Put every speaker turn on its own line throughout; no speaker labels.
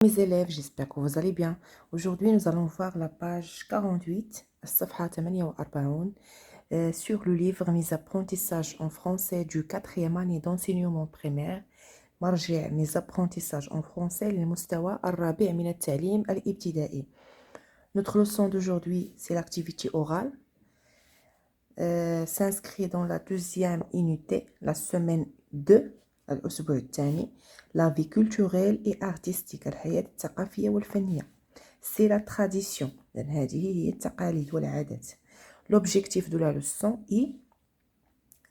Mes élèves, j'espère que vous allez bien. Aujourd'hui, nous allons voir la page 48, الصفحة 48, sur le livre Mes apprentissages en français du 4e année d'enseignement primaire. مرجع Mes apprentissages en français للمستوى الرابع من التعليم الابتدائي. Notre leçon d'aujourd'hui, c'est l'activité orale. S'inscrit dans la deuxième unité, la semaine 2. الأسبوع الثاني. La vie culturelle et artistique, الحياة الثقافية والفنية. C'est la tradition, لأن هذه هي التقاليد والعادات. L'objectif de la leçon est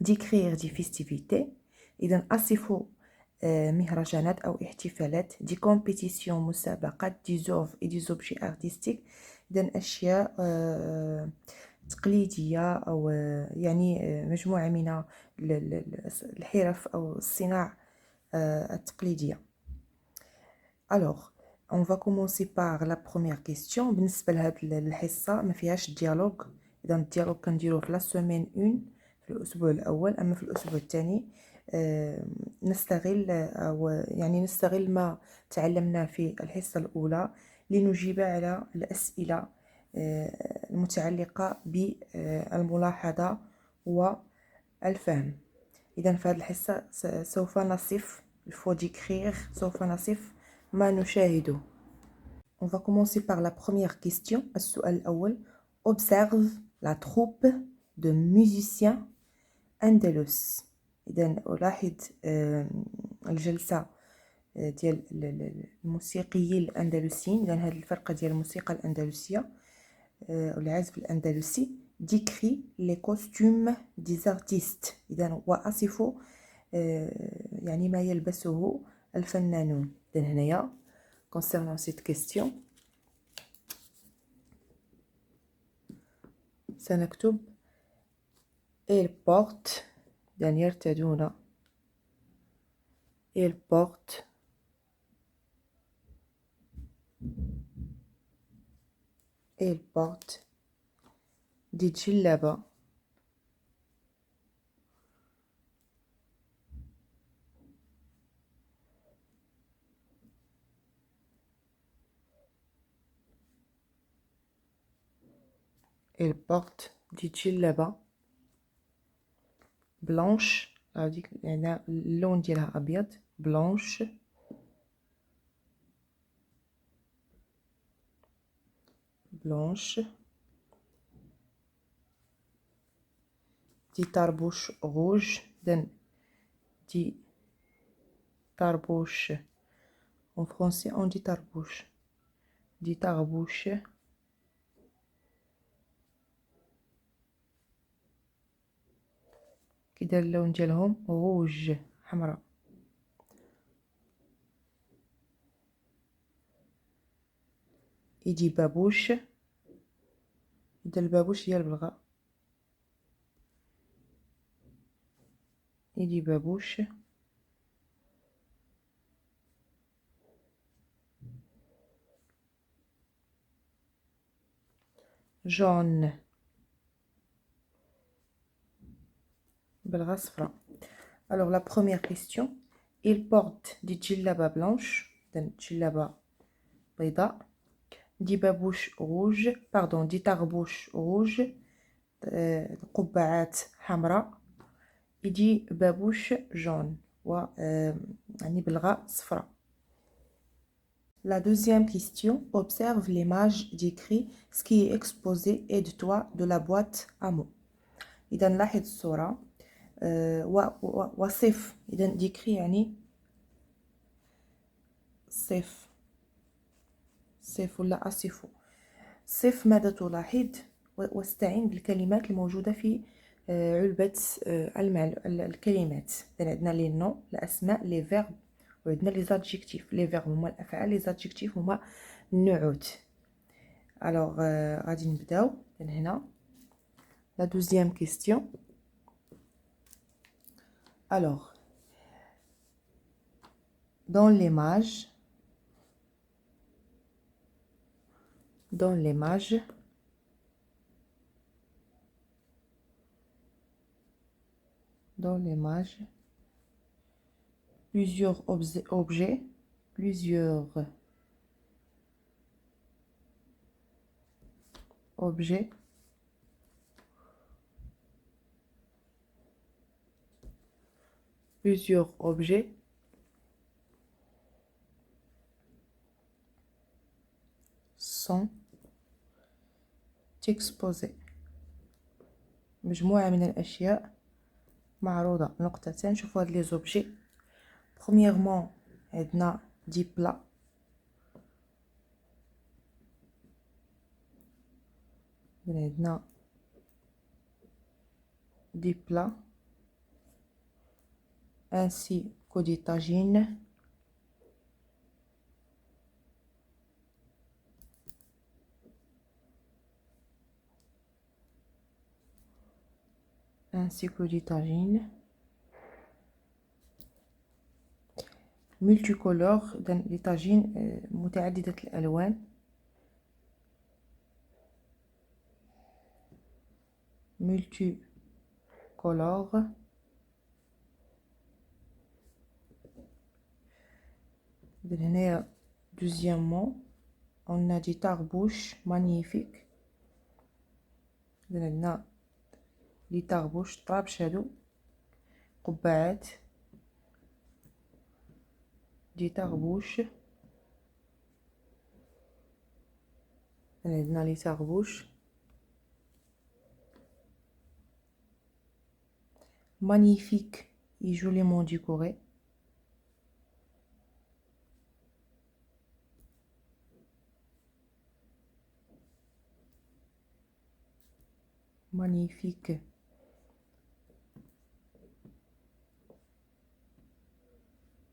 d'écrire des festivités. إذا أصفوا مهرجانات أو احتفالات، دي compétitions مسابقات، دي زوف et des objets artistiques. إذا أشياء تقليدية أو يعني مجموعة من الحرف أو الصناع التقليدية. Alors, on va commencer par la première question. بالنسبة لهاد الحصة ما فيهاش ديالوج. إذا الديالوج كنديروه في لا سومين 1 في الأسبوع الأول، أما في الأسبوع الثاني نستغل ما تعلمناه في الحصة الأولى لنجيب على الأسئلة المتعلقة بالملاحظة والفهم. إذا في هذه الحصة سوف نصف سوف نصف ما نشاهده. On va commencer par la première question. السؤال الأول. Observe la troupe de musiciens أندلس. إذا ألاحظ الجلسة ديال الموسيقيين الأندلسيين. إذا هذه الفرقة ديال الموسيقى الأندلسية والعزف الأندلسي. Décrit les costumes des artistes. إذا وأصف يعني ما يلبسه الفنانون. إذا هنايا concernant cette question سنكتب ils portent يعني يرتدون ils portent des djellaba blanches. يعني اللون ديالها أبيض. blanche دي طربوش rouge. دي طربوش en français on dit tarbouche. دي طربوش كده اللون ديالهم rouge حمراء. يجي بابوش. إذا البابوش ديال البلغاء يجي بابوش jaune بلغة صفراء. Alors la première question. Il porte des djellaba blanches. دجلابة بيضاء. دي بابوش rouge دي طربوش rouge قبعات حمراء. يجي بابوش jaune يعني بلغة صفراء. La deuxième question. Observe l'image décrit ce qui est exposé. Aide-toi de la boîte à mots. إذا نلاحظ الصورة وصف. إذا décrit يعني صف ولا أصف. صف ماذا تلاحظ واستعين بالكلمات الموجودة في علبة الكلمات. عندنا لي نو الأسماء لي فيرب وعندنا لي زادجيكتيف. لي فيرب هما الأفعال، لي زادجيكتيف هما النعوت. ألوغ غادي نبداو من هنا. لا دوزيام كيستيون. ألوغ dans l'image plusieurs objets objets plusieurs objets sont exposés. مجموعة من الأشياء معروضة. نقطتين. شوفوا هاد لي زوبجي. premièrement عندنا دي بلا. عندنا des plats ainsi que des tagines multicolores. les tagines متعددة الألوان. multicolores. هنايا deuxièmement on a des tarbouches magnifiques. عندنا لي طربوش طرابش هادو قبعات دي طربوش. عندنا لي طربوش magnifique et joliment décoré. Magnifique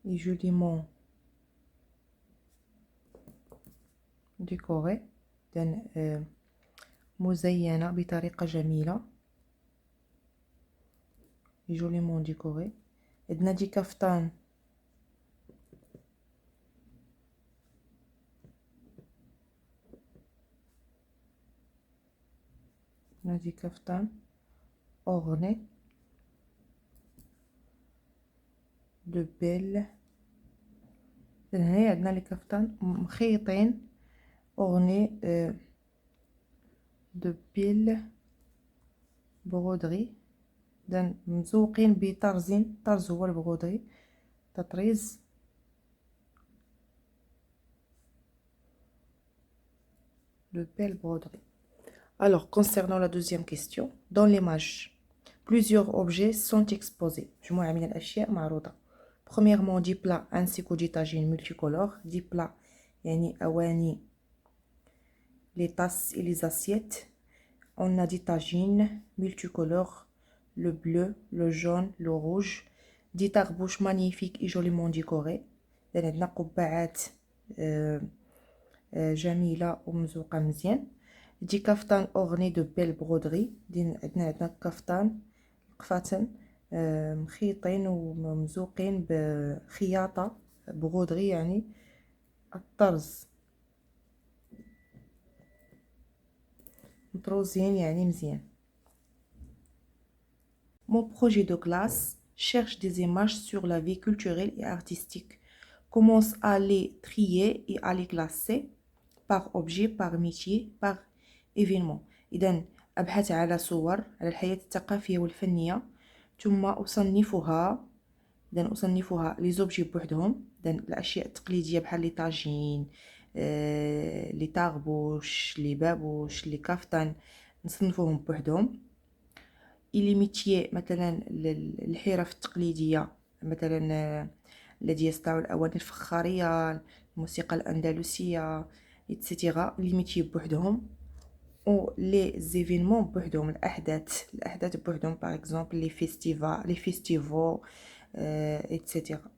et joliment décoré. مزينة بطريقة جميلة. joliment décoré. عندنا دي كفتان orné de belles. هنا عندنا لي كفتان مخيطين orné de belles broderies. مزوقين بطرزين. طرز هو البرودري تطريز. de belles broderies. Alors, concernant la deuxième question, dans l'image, plusieurs objets sont exposés. مجموعة من الأشياء معروضة. Premièrement, des plats ainsi que des tagines multicolores. Des plats يعني أواني les tasses et les assiettes. On a des tagines multicolores, le bleu, le jaune, le rouge. Des tarbouches magnifiques et joliment décorées. عندنا قبعات جميلة ومزوقة مزيان. دي كفتان orné de belles broderies. عندنا كفتان قفاتن مخيطين ومزوقين بخياطة برودري يعني الطرز مطروزين يعني مزيان. Mon projet de classe cherche des images sur la vie culturelle et artistique. Commence à les trier et à les classer par objet, par métier, par événement. إذن أبحث على صور على الحياة الثقافية والفنية ثم أصنفها. إذن أصنفها لي زوبجي بوحدهم. إذن الأشياء التقليدية بحال لي طاجين لي طربوش لي بابوش لي كافتان نصنفوهم بوحدهم. إلي ميتيي مثلا الحرف التقليدية مثلا الذي يصنع الأواني الفخارية الموسيقى الأندلسية إتسيتيغا. لي ميتيي بوحدهم و لي زيفينمون بوحدهم. الأحداث بوحدهم باغ اكزومبل لي فيستيفو إتسيتيغا.